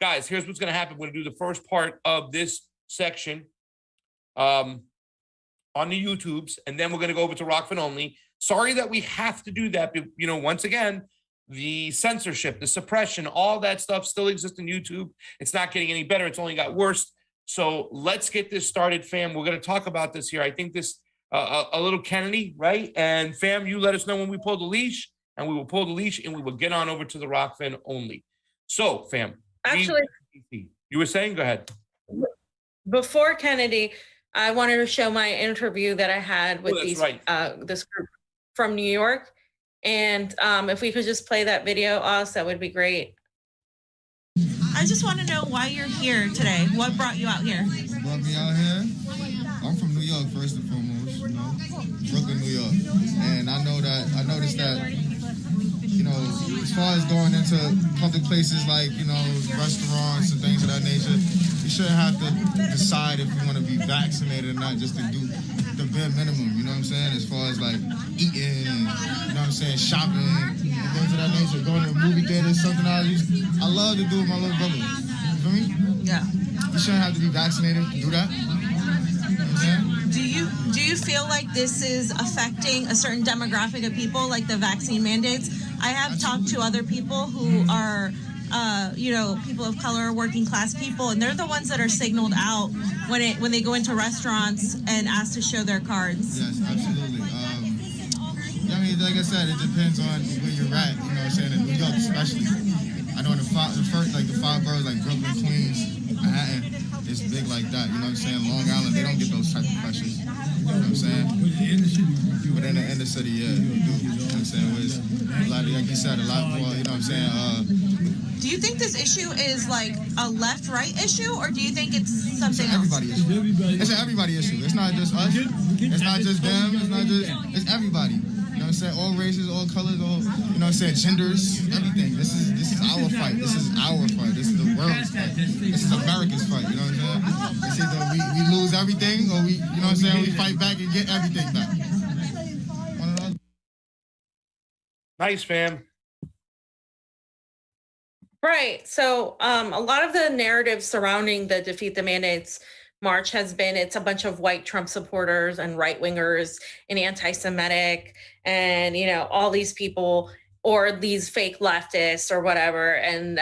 guys, here's what's going to happen. We're going to do the first part of this section on the YouTubes, and then we're going to go over to Rokfin only. Sorry that we have to do that. But, you know, once again, the censorship, the suppression, all that stuff still exists in YouTube. It's not getting any better. It's only got worse. So let's get this started, fam. We're going to talk about this here. I think this a little Kennedy, right? And fam, you let us know when we pull the leash, and we will pull the leash, and we will get on over to the Rokfin only. So, fam. Actually, you were saying, go ahead. Before Kennedy, I wanted to show my interview that I had with this group from New York. And if we could just play that video, that would be great. I just want to know why you're here today. What brought you out here? What brought me out here? I'm from New York, first and foremost, you know, Brooklyn, New York. And I noticed that, you know, as far as going into public places like, you know, restaurants and things of that nature, you shouldn't have to decide if you want to be vaccinated or not just to do the bare minimum, you know what I'm saying? As far as like eating and, you know what I'm saying, shopping and things of that nature, going to a movie theater, something I love to do with my little brother. You feel me? Yeah. You shouldn't have to be vaccinated to do that. You know what I'm saying? Do you feel like this is affecting a certain demographic of people, like the vaccine mandates? I have talked to other people who are, you know, people of color, working class people, and they're the ones that are signaled out when they go into restaurants and asked to show their cards. Yes, absolutely. I mean, like I said, it depends on where you're at. You know what I'm saying? In New York, especially. I know in the five boroughs like Brooklyn, Queens, Manhattan, it's big like that. You know what I'm saying? Long Island, they don't get those type of pressures. You know what I'm saying? But in the inner city, yeah, you do. You know what I'm saying? It's a lot, like you said, a lot more. You know what I'm saying? Do you think this issue is like a left-right issue, or do you think it's something else? It's an everybody issue. It's an everybody issue. It's not just us. It's not just them. It's everybody. You know what I'm saying? All races, all colors, all, you know what I'm saying, genders, everything. This is our fight. This is our fight. This is the world's fight. This is America's fight. You know what I'm saying? It's either we lose everything, or we, you know what I'm saying, we fight back and get everything back. Nice, fam. Right. So a lot of the narrative surrounding the Defeat the Mandates march has been it's a bunch of white Trump supporters and right wingers and anti-Semitic and, you know, all these people or these fake leftists or whatever. And,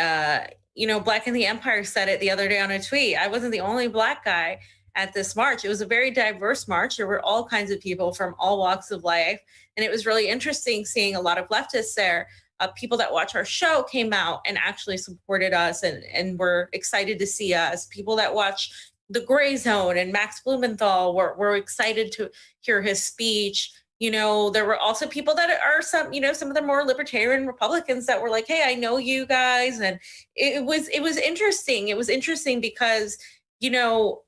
you know, Black in the Empire said it the other day on a tweet. I wasn't the only Black guy at this march. It was a very diverse march. There were all kinds of people from all walks of life. And it was really interesting seeing a lot of leftists there. People that watch our show came out and actually supported us and were excited to see us. People that watch The Gray Zone and Max Blumenthal were excited to hear his speech. You know, there were also people that are some of the more libertarian Republicans that were like, hey, I know you guys. And it was interesting. It was interesting because, you know,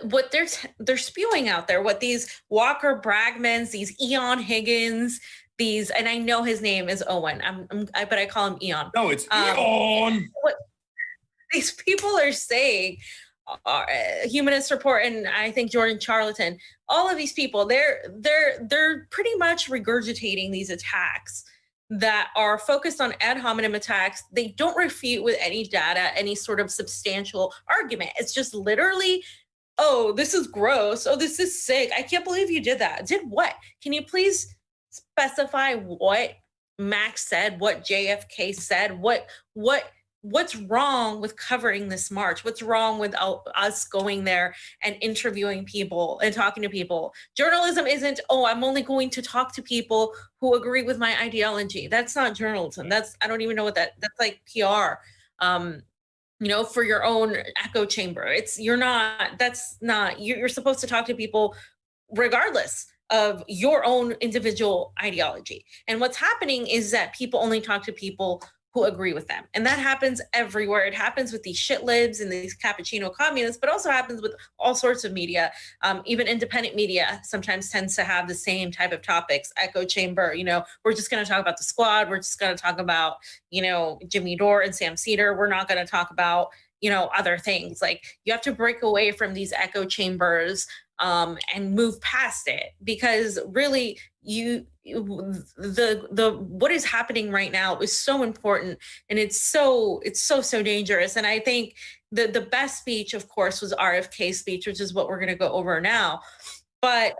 what they're spewing out there, what these Walker Bragmans, these Eon Higgins, and I know his name is Owen, but I call him Eon. No, it's Eon. What these people are saying, Humanist Report, and I think Jordan Charlatan, all of these people, they're pretty much regurgitating these attacks that are focused on ad hominem attacks. They don't refute with any data, any sort of substantial argument. It's just literally, oh, this is gross. Oh, this is sick. I can't believe you did that. Did what? Can you please specify what Max said, what JFK said, what's wrong with covering this march? What's wrong with us going there and interviewing people and talking to people? Journalism isn't, oh, I'm only going to talk to people who agree with my ideology. That's not journalism. I don't even know what that's like PR. You know, for your own echo chamber. You're supposed to talk to people regardless of your own individual ideology. And what's happening is that people only talk to people who agree with them. And that happens everywhere. It happens with these shit libs and these cappuccino communists, but also happens with all sorts of media. Even independent media sometimes tends to have the same type of topics. Echo chamber, you know, we're just going to talk about the squad. We're just going to talk about, you know, Jimmy Dore and Sam Cedar. We're not going to talk about, you know, other things. Like, you have to break away from these echo chambers and move past it, because really the what is happening right now is so important, and it's so dangerous. And I think the best speech, of course, was RFK's speech, which is what we're going to go over now. But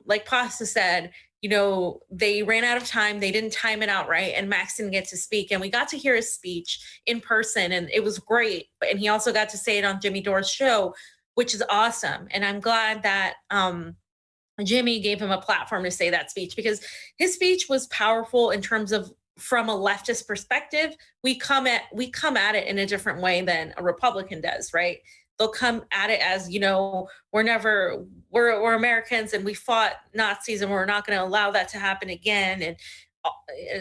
like Pasta said, they ran out of time. They didn't time it out right, and Max didn't get to speak. And we got to hear his speech in person, and it was great. And he also got to say it on Jimmy Dore's show, which is awesome. And I'm glad that Jimmy gave him a platform to say that speech, because his speech was powerful in terms of, from a leftist perspective, we come at it in a different way than a Republican does, right? They'll come at it as, we're Americans and we fought Nazis and we're not going to allow that to happen again. And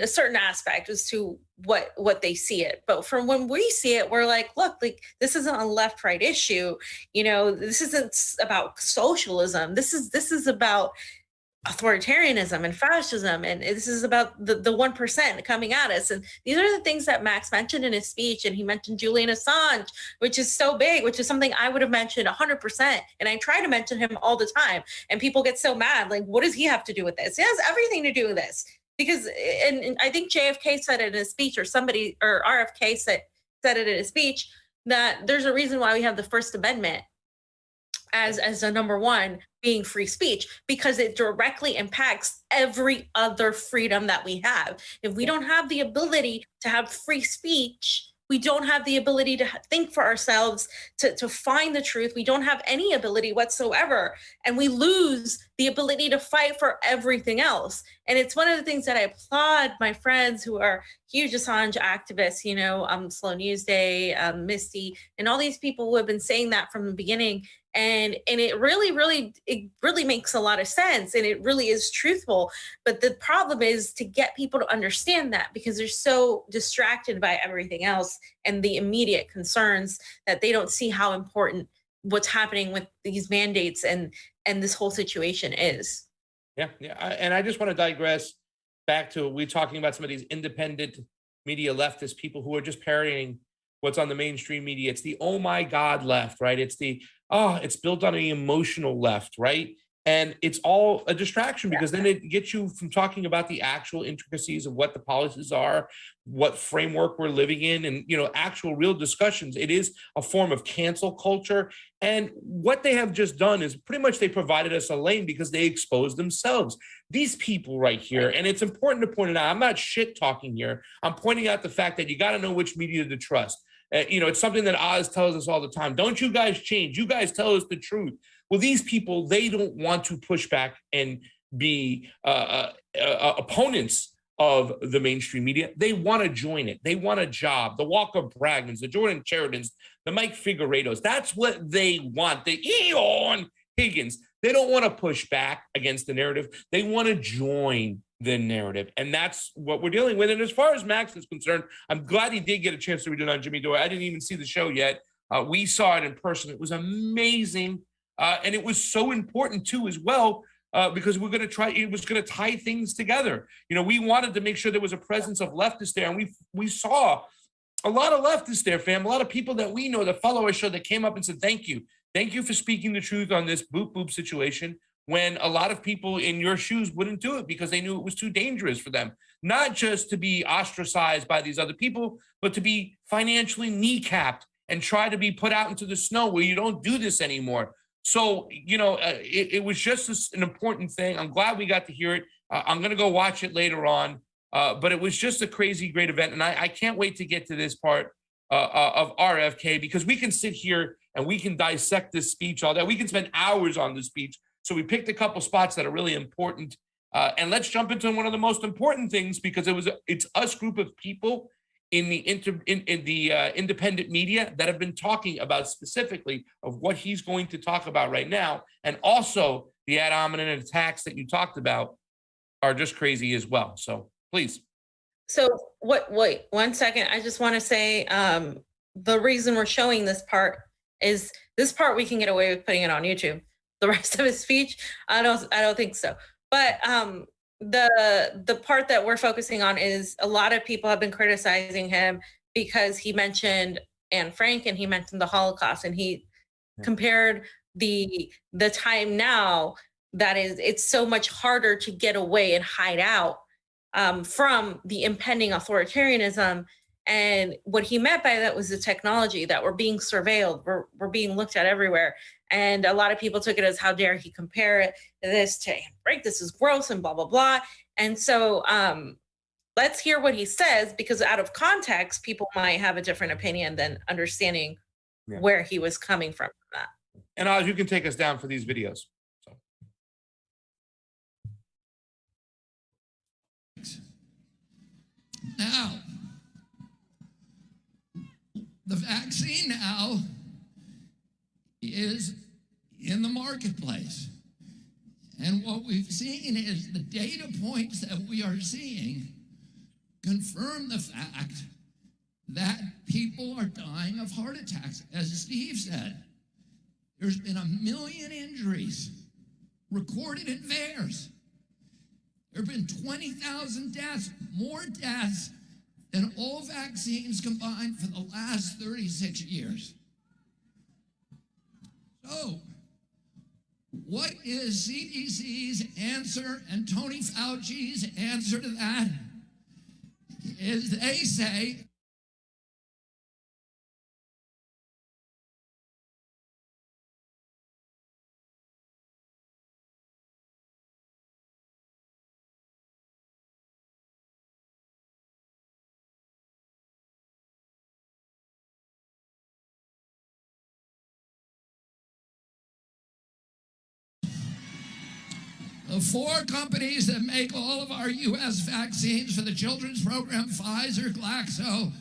a certain aspect as to what they see it. But from when we see it, we're like, look, like, this isn't a left-right issue. This isn't about socialism. This is about authoritarianism and fascism, and this is about the 1% coming at us. And these are the things that Max mentioned in his speech. And he mentioned Julian Assange, which is so big, which is something I would have mentioned 100%. And I try to mention him all the time, and people get so mad, like, what does he have to do with this? He has everything to do with this, because and I think JFK said it in his speech, or RFK said it in his speech, that there's a reason why we have the First Amendment as a number one, being free speech, because it directly impacts every other freedom that we have. If we don't have the ability to have free speech, we don't have the ability to think for ourselves, to find the truth. We don't have any ability whatsoever. And we lose the ability to fight for everything else. And it's one of the things that I applaud my friends who are huge Assange activists, Slow News Day, Misty, and all these people who have been saying that from the beginning. And it really makes a lot of sense, and it really is truthful. But the problem is to get people to understand that, because they're so distracted by everything else and the immediate concerns, that they don't see how important what's happening with these mandates and this whole situation is. Yeah. And I just want to digress back to, we're talking about some of these independent media leftist people who are just parroting what's on the mainstream media. It's the, oh my God, left, right? It's the, it's built on an emotional left, right? And it's all a distraction, because then it gets you from talking about the actual intricacies of what the policies are, what framework we're living in, and actual real discussions. It is a form of cancel culture. And what they have just done is pretty much they provided us a lane, because they exposed themselves. These people right here, and it's important to point it out, I'm not shit talking here. I'm pointing out the fact that you got to know which media to trust. It's something that Oz tells us all the time. Don't you guys change. You guys tell us the truth. Well, these people, they don't want to push back and be opponents of the mainstream media. They want to join it. They want a job. The Walker Bragmans, the Jordan Sheridans, the Mike Figueiredos. That's what they want. The Eon Higgins. They don't want to push back against the narrative. They want to join the narrative. And that's what we're dealing with. And as far as Max is concerned, I'm glad he did get a chance to read it on Jimmy Dore. I didn't even see the show yet. We saw it in person. It was amazing. And it was so important too, as well, because it was going to tie things together. We wanted to make sure there was a presence of leftists there. And we saw a lot of leftists there, fam. A lot of people that we know that follow our show that came up and said, thank you. Thank you for speaking the truth on this boop boop situation, when a lot of people in your shoes wouldn't do it because they knew it was too dangerous for them. Not just to be ostracized by these other people, but to be financially kneecapped and try to be put out into the snow where you don't do this anymore. So, it was just an important thing. I'm glad we got to hear it. I'm going to go watch it later on. But it was just a crazy, great event. And I can't wait to get to this part of RFK, because we can sit here and we can dissect this speech all day. We can spend hours on this speech. So we picked a couple spots that are really important. And let's jump into one of the most important things, because it's us group of people in the independent media that have been talking about specifically of what he's going to talk about right now. And also the ad hominem attacks that you talked about are just crazy as well. So please. So wait 1 second. I just want to say the reason we're showing this part is this part we can get away with putting it on YouTube. The rest of his speech, I don't think so. But the part that we're focusing on is a lot of people have been criticizing him because he mentioned Anne Frank and he mentioned the Holocaust, and he compared the time now it's so much harder to get away and hide out from the impending authoritarianism. And what he meant by that was the technology, that we're being surveilled, we're being looked at everywhere. And a lot of people took it as, how dare he compare it this to break, this is gross and blah, blah, blah. And so let's hear what he says, because out of context, people might have a different opinion than understanding where he was coming from that. And Oz, you can take us down for these videos. So. Now, the vaccine now is in the marketplace. And what we've seen is the data points that we are seeing confirm the fact that people are dying of heart attacks. As Steve said, there's been 1 million injuries recorded in VAERS. There have been 20,000 deaths, more deaths than all vaccines combined for the last 36 years. So, what is CDC's answer and Tony Fauci's answer to that? Is they say, the 4 companies that make all of our U.S. vaccines for the children's program, Pfizer, Glaxo,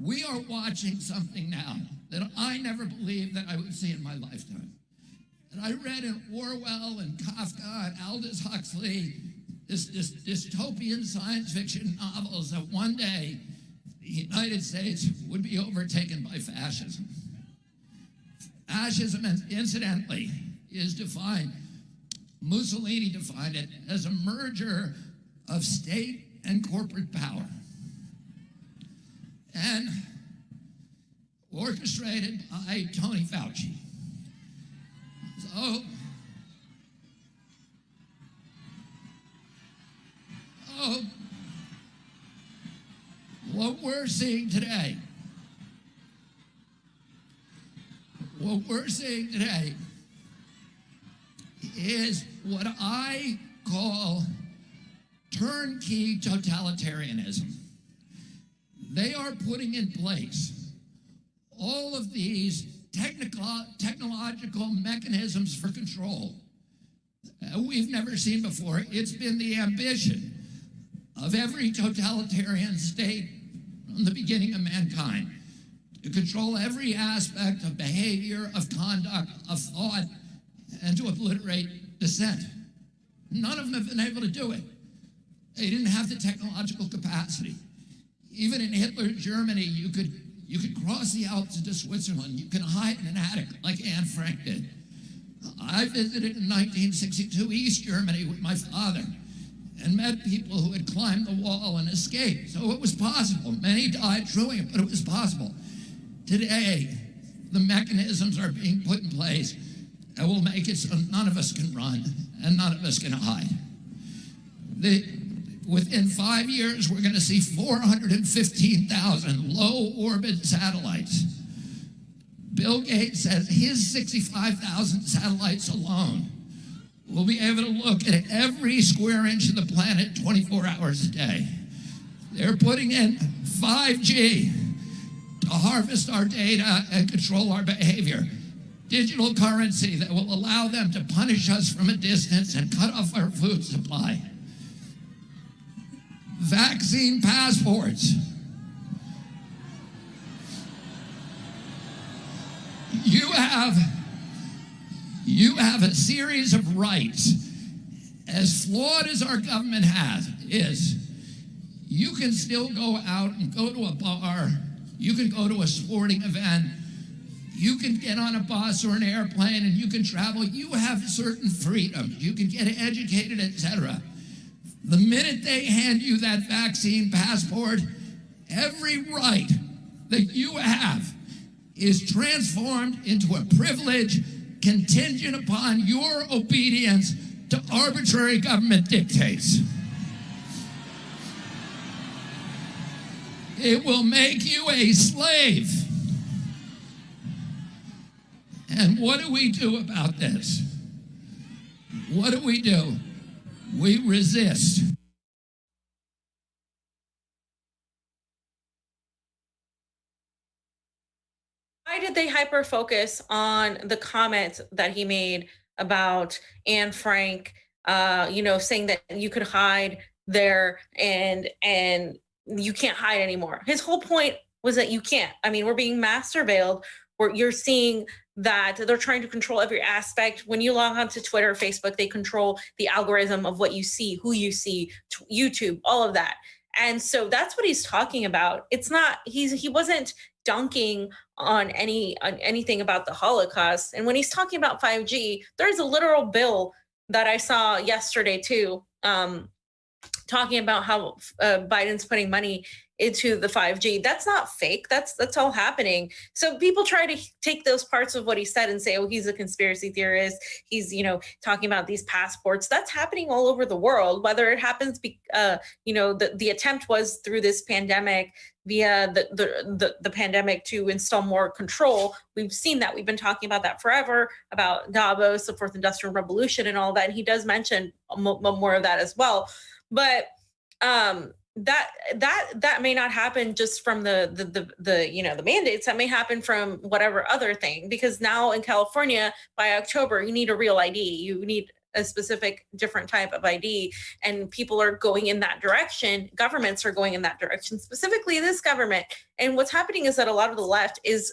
we are watching something now that I never believed that I would see in my lifetime. And I read in Orwell and Kafka and Aldous Huxley, this dystopian science fiction novels, that one day the United States would be overtaken by fascism. Fascism, incidentally, is defined, Mussolini defined it as a merger of state and corporate power. And orchestrated by Tony Fauci. So, what we're seeing today, is what I call turnkey totalitarianism. They are putting in place all of these technological mechanisms for control we've never seen before. It's been the ambition of every totalitarian state from the beginning of mankind to control every aspect of behavior, of conduct, of thought, and to obliterate dissent. None of them have been able to do it. They didn't have the technological capacity. Even in Hitler's Germany, you could cross the Alps into Switzerland. You can hide in an attic like Anne Frank did. I visited in 1962 East Germany with my father and met people who had climbed the wall and escaped. So it was possible. Many died doing it, but it was possible. Today, the mechanisms are being put in place that will make it so none of us can run and none of us can hide. Within 5 years, we're going to see 415,000 low-orbit satellites. Bill Gates says his 65,000 satellites alone will be able to look at every square inch of the planet 24 hours a day. They're putting in 5G to harvest our data and control our behavior. Digital currency that will allow them to punish us from a distance and cut off our food supply. Vaccine passports. You have a series of rights. As flawed as our government is, you can still go out and go to a bar, you can go to a sporting event, you can get on a bus or an airplane and you can travel. You have certain freedoms. You can get educated, etc. The minute they hand you that vaccine passport, every right that you have is transformed into a privilege contingent upon your obedience to arbitrary government dictates. It will make you a slave. And what do we do about this? What do? We resist. Why did they hyper focus on the comments that he made about Anne Frank, saying that you could hide there and you can't hide anymore? His whole point was that you can't. I mean, we're being mass surveilled. You're seeing that they're trying to control every aspect. When you log on to Twitter, Facebook, they control the algorithm of what you see, who you see, YouTube, all of that. And so that's what he's talking about. It's not, he wasn't dunking on anything about the Holocaust. And when he's talking about 5G, there's a literal bill that I saw yesterday too, talking about how Biden's putting money into the 5G. That's not fake. That's all happening. So people try to take those parts of what he said and say, oh, he's a conspiracy theorist. He's, talking about these passports. That's happening all over the world, whether it happens, the attempt was through this pandemic via the pandemic to install more control. We've seen that. We've been talking about that forever, about Davos, the fourth industrial revolution and all that. And he does mention more of that as well. But that may not happen just from the mandates. That may happen from whatever other thing, because now in California by October you need a real ID. You need a specific different type of ID, and people are going in that direction. Governments are going in that direction, specifically this government. And what's happening is that a lot of the left is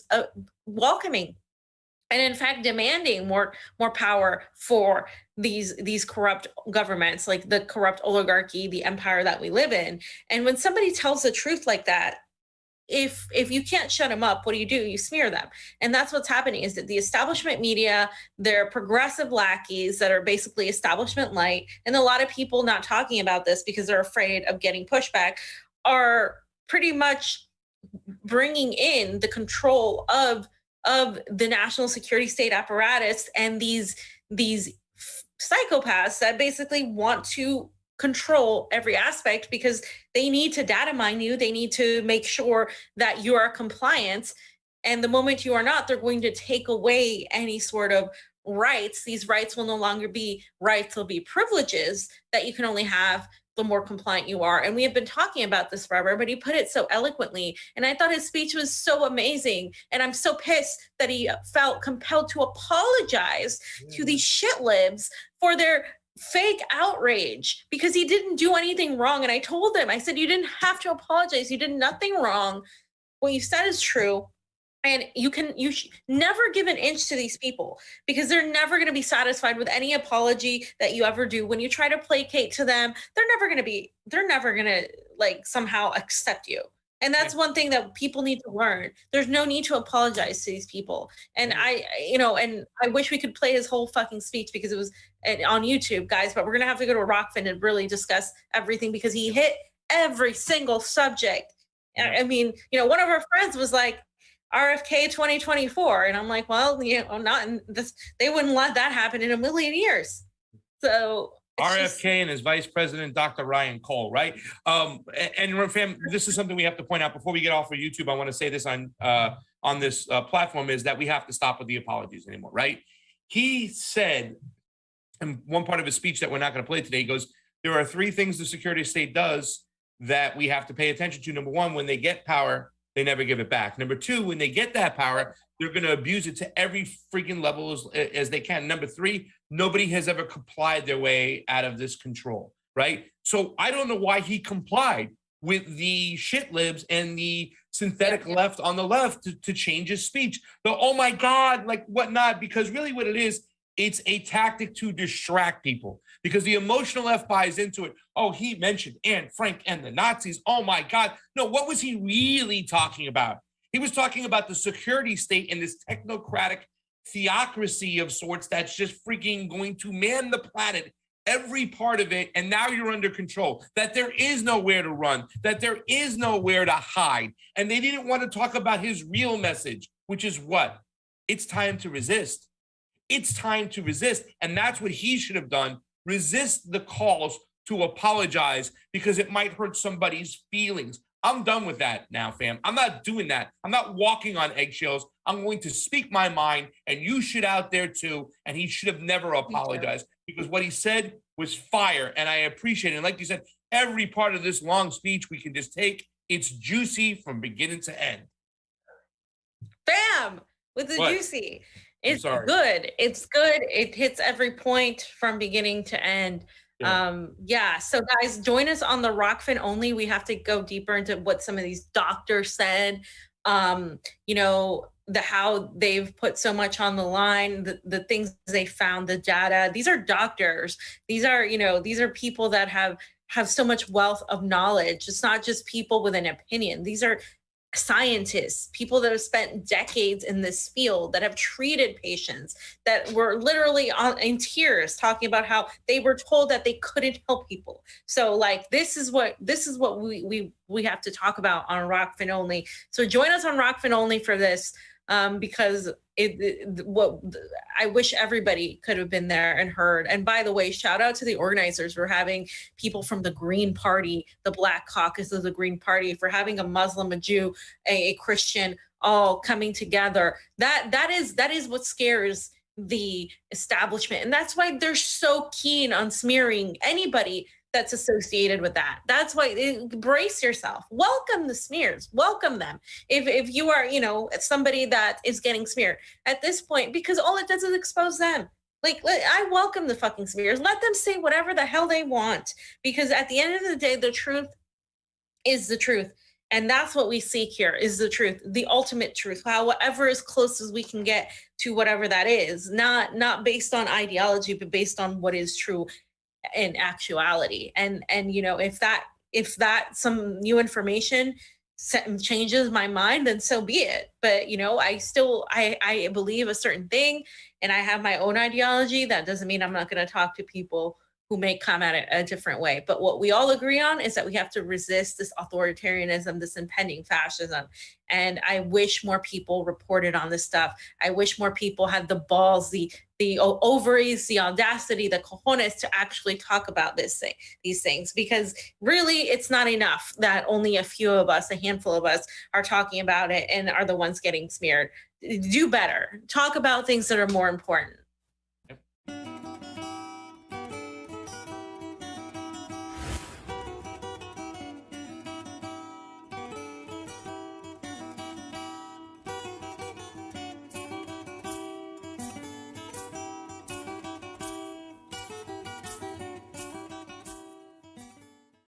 welcoming and in fact demanding more power for these corrupt governments, like the corrupt oligarchy, the empire that we live in. And when somebody tells the truth like that, if you can't shut them up, what do? You smear them. And that's what's happening, is that the establishment media, they're progressive lackeys that are basically establishment light, and a lot of people not talking about this because they're afraid of getting pushback, are pretty much bringing in the control of the national security state apparatus and these psychopaths that basically want to control every aspect because they need to data mine you. They need to make sure that you are compliant. And the moment you are not, they're going to take away any sort of rights. These rights will no longer be rights, they'll be privileges that you can only have the more compliant you are. And we have been talking about this forever, but he put it so eloquently. And I thought his speech was so amazing. And I'm so pissed that he felt compelled to apologize to these shit libs for their fake outrage, because he didn't do anything wrong. And I told him, I said, you didn't have to apologize. You did nothing wrong. What you said is true. And you should never give an inch to these people, because they're never going to be satisfied with any apology that you ever do. When you try to placate to them, they're never going to like somehow accept you. And that's one thing that people need to learn. There's no need to apologize to these people. And I wish we could play his whole fucking speech because it was on YouTube, guys, but we're going to have to go to Rokfin and really discuss everything, because he hit every single subject. I mean, one of our friends was like, RFK 2024. And I'm like, well, not in this, they wouldn't let that happen in a million years. So RFK and his vice president, Dr. Ryan Cole, right? And fam, this is something we have to point out before we get off of YouTube. I want to say this on this platform, is that we have to stop with the apologies anymore, right? He said in one part of his speech that we're not going to play today, he goes, there are three things the security state does that we have to pay attention to. Number one, when they get power, they never give it back. Number two, when they get that power, they're going to abuse it to every freaking level as they can. Number three, nobody has ever complied their way out of this control, right? So I don't know why he complied with the shit libs and the synthetic left on the left to change his speech. Oh my God, like whatnot, because really what it is, It's a tactic to distract people because the emotional left buys into it. Oh, he mentioned Anne Frank and the Nazis. Oh my God. No, what was he really talking about? He was talking about the security state and this technocratic theocracy of sorts that's just freaking going to man the planet, every part of it. And now you're under control, that there is nowhere to run, that there is nowhere to hide. And they didn't want to talk about his real message, which is what? It's time to resist. It's time to resist. And that's what he should have done. Resist the calls to apologize because it might hurt somebody's feelings. I'm done with that now, fam. I'm not doing that. I'm not walking on eggshells. I'm going to speak my mind, and you should out there too. And he should have never apologized because what he said was fire. And I appreciate it. And like you said, every part of this long speech we can just take. It's juicy from beginning to end. Bam! With the What? juicy. It's sorry. good. It's good. It hits every point from beginning to end. Yeah. So guys, join us on the Rokfin only. We have to go deeper into what some of these doctors said. You know, how they've put so much on the line, the things they found, the data. These are doctors. These are, you know, these are people that have so much wealth of knowledge. It's not just people with an opinion. These are scientists, people that have spent decades in this field, that have treated patients, that were literally in tears talking about how they were told that they couldn't help people. So like this is what we have to talk about on Rokfin only. So join us on Rokfin only for this, because I wish everybody could have been there and heard. And by the way, shout out to the organizers for having people from the Green Party, the Black Caucus of the Green Party, for having a Muslim, a Jew, a Christian, all coming together. That is what scares the establishment. And that's why they're so keen on smearing anybody that's associated with that. That's why, brace yourself. Welcome the smears. Welcome them. If you are, you know, somebody that is getting smeared at this point, because all it does is expose them. Like, I welcome the fucking smears. Let them say whatever the hell they want, because at the end of the day, the truth is the truth. And that's what we seek here, is the truth, the ultimate truth, however as close as we can get to whatever that is, not based on ideology, but based on what is true in actuality. And you know, if that some new information changes my mind, then so be it. But you know, I believe a certain thing, and I have my own ideology. That doesn't mean I'm not going to talk to people who may come at it a different way. But what we all agree on is that we have to resist this authoritarianism, this impending fascism. And I wish more people reported on this stuff. I wish more people had the balls, the ovaries, the audacity, the cojones to actually talk about these things, because really it's not enough that only a few of us, a handful of us, are talking about it and are the ones getting smeared. Do better. Talk about things that are more important.